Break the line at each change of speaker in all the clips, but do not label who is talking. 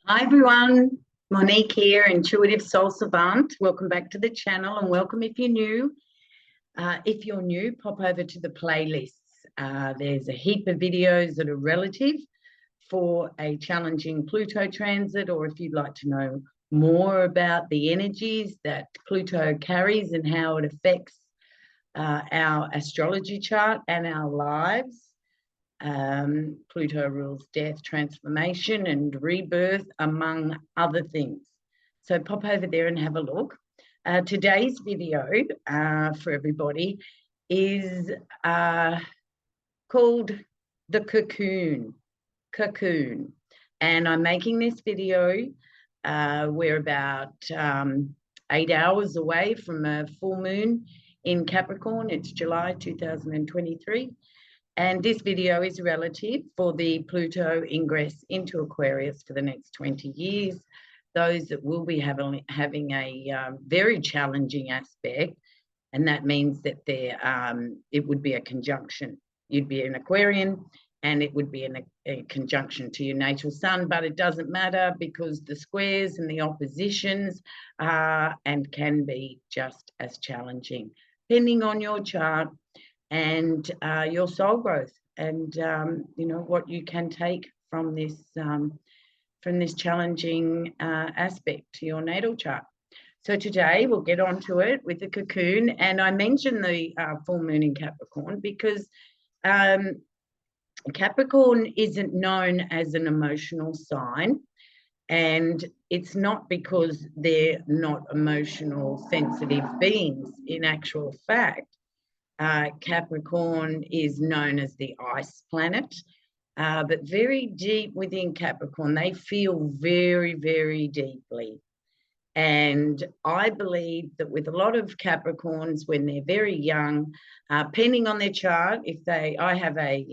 Hi everyone, Monique here, Intuitive Soul Savant. Welcome back to the channel and welcome if you're new. If you're new, pop over to the playlists. There's a heap of videos that are relative for a challenging Pluto transit, or if you'd like to know more about the energies that Pluto carries and how it affects our astrology chart and our lives. Pluto rules death, transformation, and rebirth, among other things. So pop over there and have a look. Today's video for everybody is called the cocoon. Cocoon. And I'm making this video. We're about 8 hours away from a full moon in Capricorn. It's July 2023. And this video is relative for the Pluto ingress into Aquarius for the next 20 years. Those that will be having a very challenging aspect, and that means that it would be a conjunction. You'd be an Aquarian, and it would be a conjunction to your natal sun, but it doesn't matter because the squares and the oppositions are and can be just as challenging, depending on your chart and your soul growth, and you know what you can take from this challenging aspect to your natal chart. So today we'll get onto it with the cocoon, and I mentioned the full moon in Capricorn because Capricorn isn't known as an emotional sign, and it's not because they're not emotional, sensitive beings. In actual fact, Capricorn is known as the ice planet, but very deep within Capricorn, they feel very, very deeply. And I believe that with a lot of Capricorns, when they're very young, depending on their chart, I have a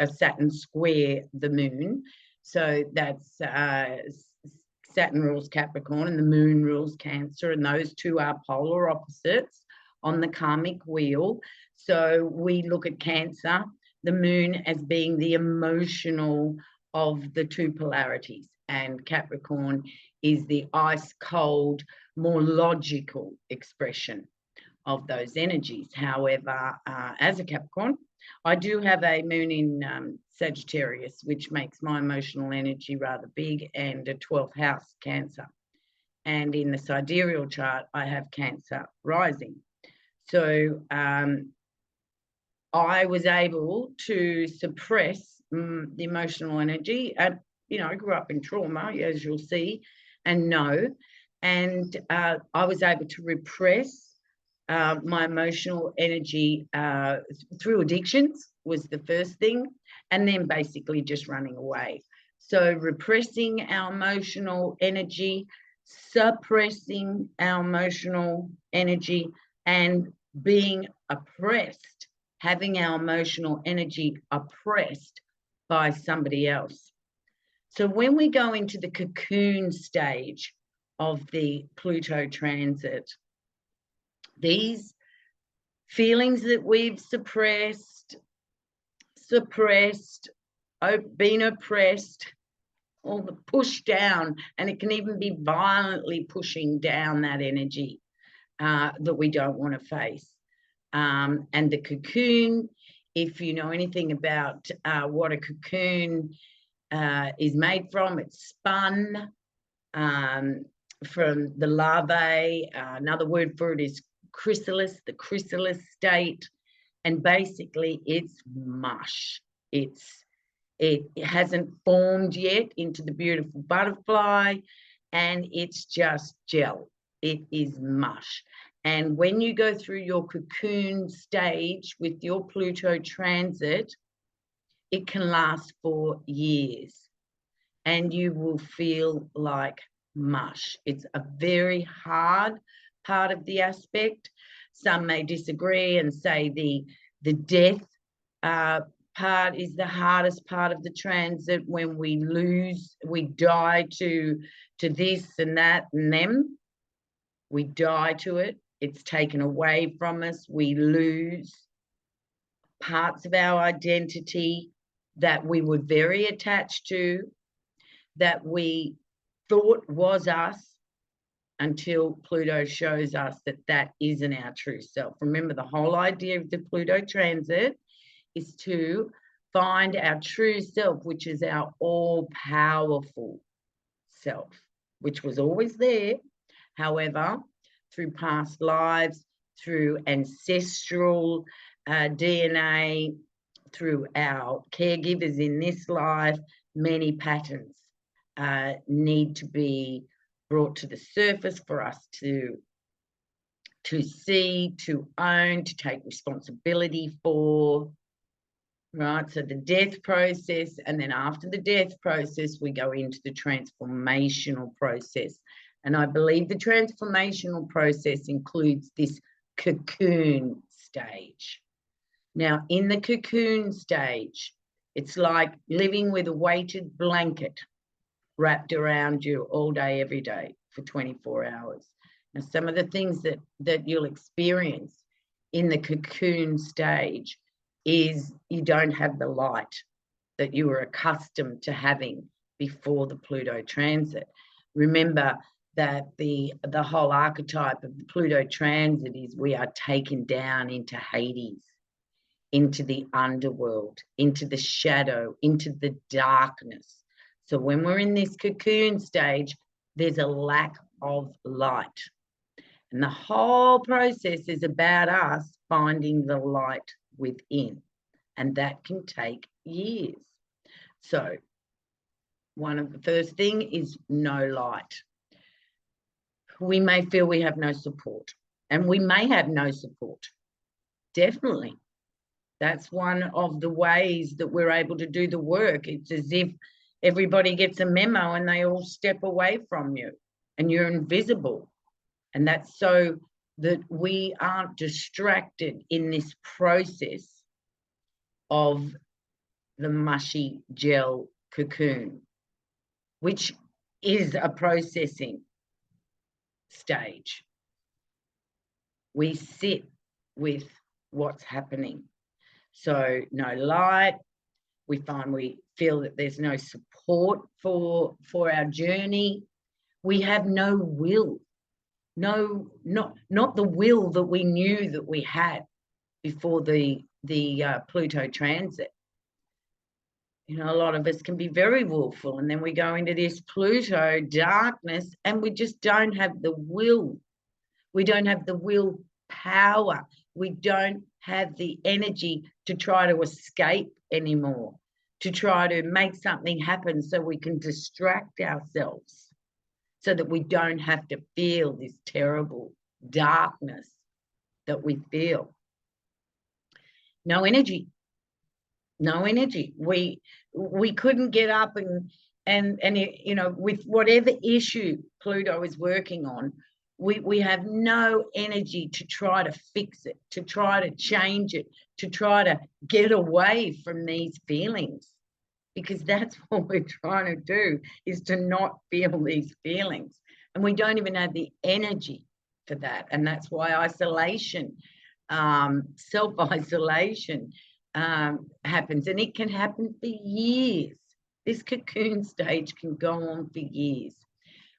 Saturn square the moon, so that's Saturn rules Capricorn and the moon rules Cancer, and those two are polar opposites on the karmic wheel. So we look at Cancer, the moon, as being the emotional of the two polarities, and Capricorn is the ice cold, more logical expression of those energies. However, as a Capricorn, I do have a moon in Sagittarius, which makes my emotional energy rather big, and a 12th house Cancer. And in the sidereal chart, I have Cancer rising. So I was able to suppress the emotional energy. I grew up in trauma, as you'll see and know, and I was able to repress my emotional energy through addictions was the first thing, and then basically just running away. So repressing our emotional energy, suppressing our emotional energy, and being oppressed, having our emotional energy oppressed by somebody else. So when we go into the cocoon stage of the Pluto transit, these feelings that we've suppressed, been oppressed, or the push down, and it can even be violently pushing down that energy that we don't want to face. And the cocoon, if you know anything about what a cocoon is made from, it's spun from the larvae. Another word for it is chrysalis, the chrysalis state, and basically it's mush. It hasn't formed yet into the beautiful butterfly, and it's just gel. It is mush. And when you go through your cocoon stage with your Pluto transit, it can last for years, and you will feel like mush. It's a very hard part of the aspect. Some may disagree and say the death part is the hardest part of the transit, when we die to this and that and them. We die to it. It's taken away from us. We lose parts of our identity that we were very attached to, that we thought was us until Pluto shows us that that isn't our true self. Remember, the whole idea of the Pluto transit is to find our true self, which is our all-powerful self, which was always there. However, through past lives, through ancestral DNA, through our caregivers in this life, many patterns need to be brought to the surface for us to see, to own, to take responsibility for, right? So the death process, and then after the death process, we go into the transformational process. And I believe the transformational process includes this cocoon stage. Now, in the cocoon stage, it's like living with a weighted blanket wrapped around you all day, every day for 24 hours. Now, some of the things that you'll experience in the cocoon stage is you don't have the light that you were accustomed to having before the Pluto transit. Remember that the whole archetype of the Pluto transit is we are taken down into Hades, into the underworld, into the shadow, into the darkness. So when we're in this cocoon stage, there's a lack of light. And the whole process is about us finding the light within. And that can take years. So one of the first thing is no light. We may feel we have no support, and we may have no support. Definitely. That's one of the ways that we're able to do the work. It's as if everybody gets a memo and they all step away from you and you're invisible. And that's so that we aren't distracted in this process of the mushy gel cocoon, which is a processing stage. We sit with what's happening. So no light. We feel that there's no support for our journey. We have no will. No, not the will that we knew that we had before the Pluto transit. You know, a lot of us can be very willful, and then we go into this Pluto darkness and we just don't have the will. We don't have the will power. We don't have the energy to try to escape anymore, to try to make something happen so we can distract ourselves, so that we don't have to feel this terrible darkness that we feel. No energy. No energy. We couldn't get up and you know, with whatever issue Pluto is working on, we have no energy to try to fix it, to try to change it, to try to get away from these feelings, because that's what we're trying to do, is to not feel these feelings. And we don't even have the energy for that. And that's why isolation, self-isolation happens, and it can happen for years. This cocoon stage can go on for years.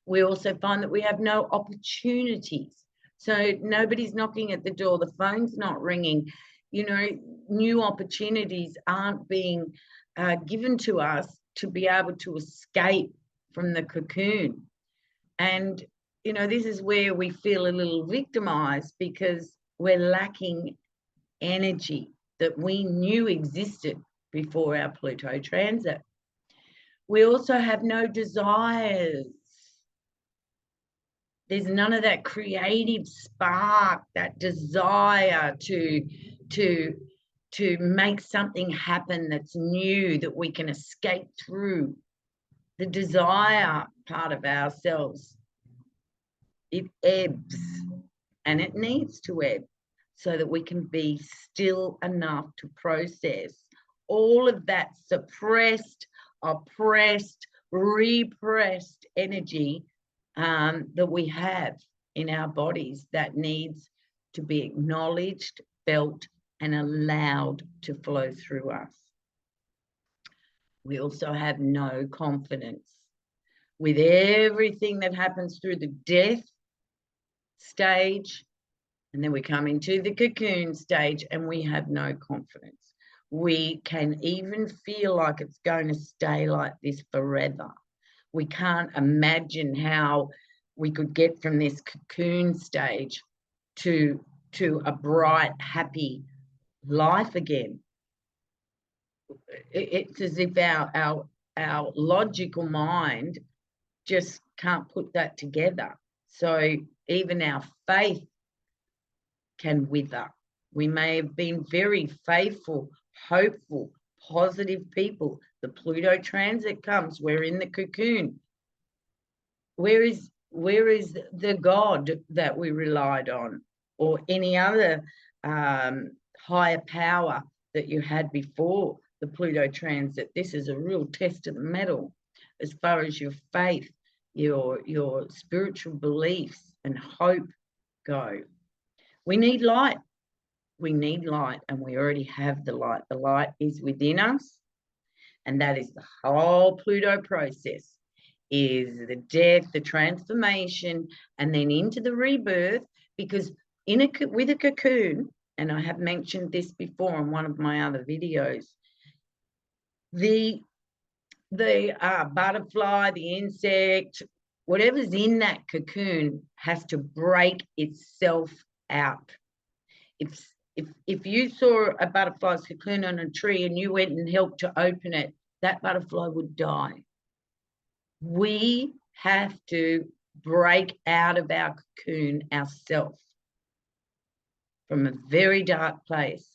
We also find that we have no opportunities. So nobody's knocking at the door, the phone's not ringing, you know, new opportunities aren't being given to us to be able to escape from the cocoon. And, you know, this is where we feel a little victimized, because we're lacking energy that we knew existed before our Pluto transit. We also have no desires. There's none of that creative spark, that desire to make something happen that's new, that we can escape through. The desire part of ourselves, it ebbs, and it needs to ebb, so that we can be still enough to process all of that suppressed, oppressed, repressed energy that we have in our bodies, that needs to be acknowledged, felt, and allowed to flow through us. We also have no confidence. with everything that happens through the death stage, and then we come into the cocoon stage and we have no confidence. We can even feel like it's going to stay like this forever. We can't imagine how we could get from this cocoon stage to a bright, happy life again. It's as if our logical mind just can't put that together. So even our faith can wither. We may have been very faithful, hopeful, positive people. The Pluto transit comes, we're in the cocoon. Where is the God that we relied on, or any other higher power that you had before the Pluto transit? This is a real test of the metal as far as your faith, your spiritual beliefs and hope go. We need light. We need light, and we already have the light. The light is within us, and that is the whole Pluto process, is the death, the transformation, and then into the rebirth. Because with a cocoon, and I have mentioned this before in one of my other videos, the butterfly, the insect, whatever's in that cocoon has to break itself out. If you saw a butterfly's cocoon on a tree and you went and helped to open it, that butterfly would die. We have to break out of our cocoon ourselves from a very dark place.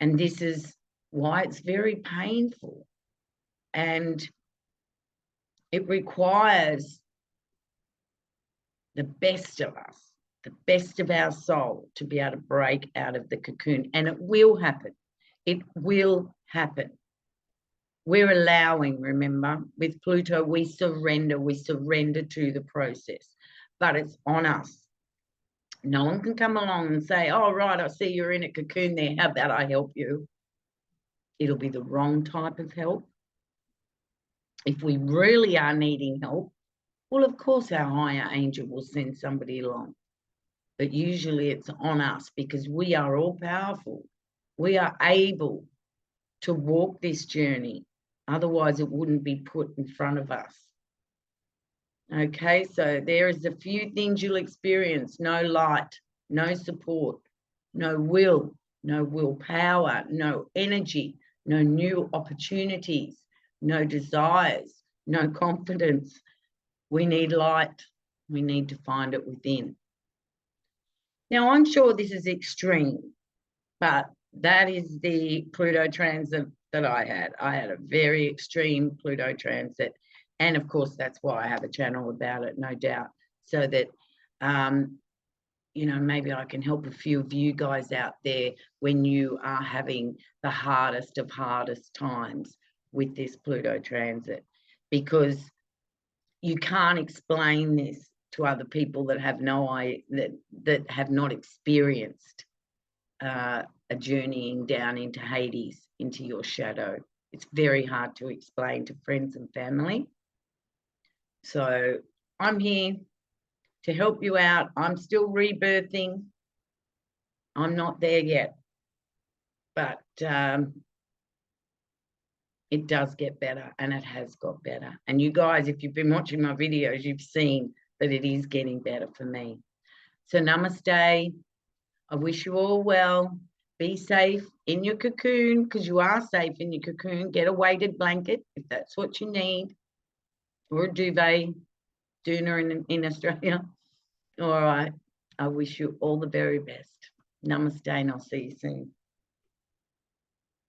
And this is why it's very painful. And it requires the best of us, the best of our soul, to be able to break out of the cocoon. And it will happen. It will happen. We're allowing, remember, with Pluto, we surrender to the process, but it's on us. No one can come along and say, oh, right, I see you're in a cocoon there. How about I help you? It'll be the wrong type of help. If we really are needing help, well, of course, our higher angel will send somebody along. But usually it's on us, because we are all powerful. We are able to walk this journey. Otherwise, it wouldn't be put in front of us. Okay, so there is a few things you'll experience. No light, no support, no willpower, no energy, no new opportunities, no desires, no confidence. We need light. We need to find it within. Now, I'm sure this is extreme, but that is the Pluto transit that I had. I had a very extreme Pluto transit. And of course, that's why I have a channel about it, no doubt. So that, you know, maybe I can help a few of you guys out there when you are having the hardest of hardest times with this Pluto transit. Because you can't explain this to other people that have no idea, that have not experienced a journeying down into Hades, into your shadow. It's very hard to explain to friends and family. So I'm here to help you out. I'm still rebirthing. I'm not there yet, but it does get better, and it has got better. And you guys, if you've been watching my videos, you've seen that it is getting better for me. So namaste. I wish you all well. Be safe in your cocoon, because you are safe in your cocoon. Get a weighted blanket if that's what you need, or a duvet, doona in Australia. All right. I wish you all the very best. Namaste, and I'll see you soon.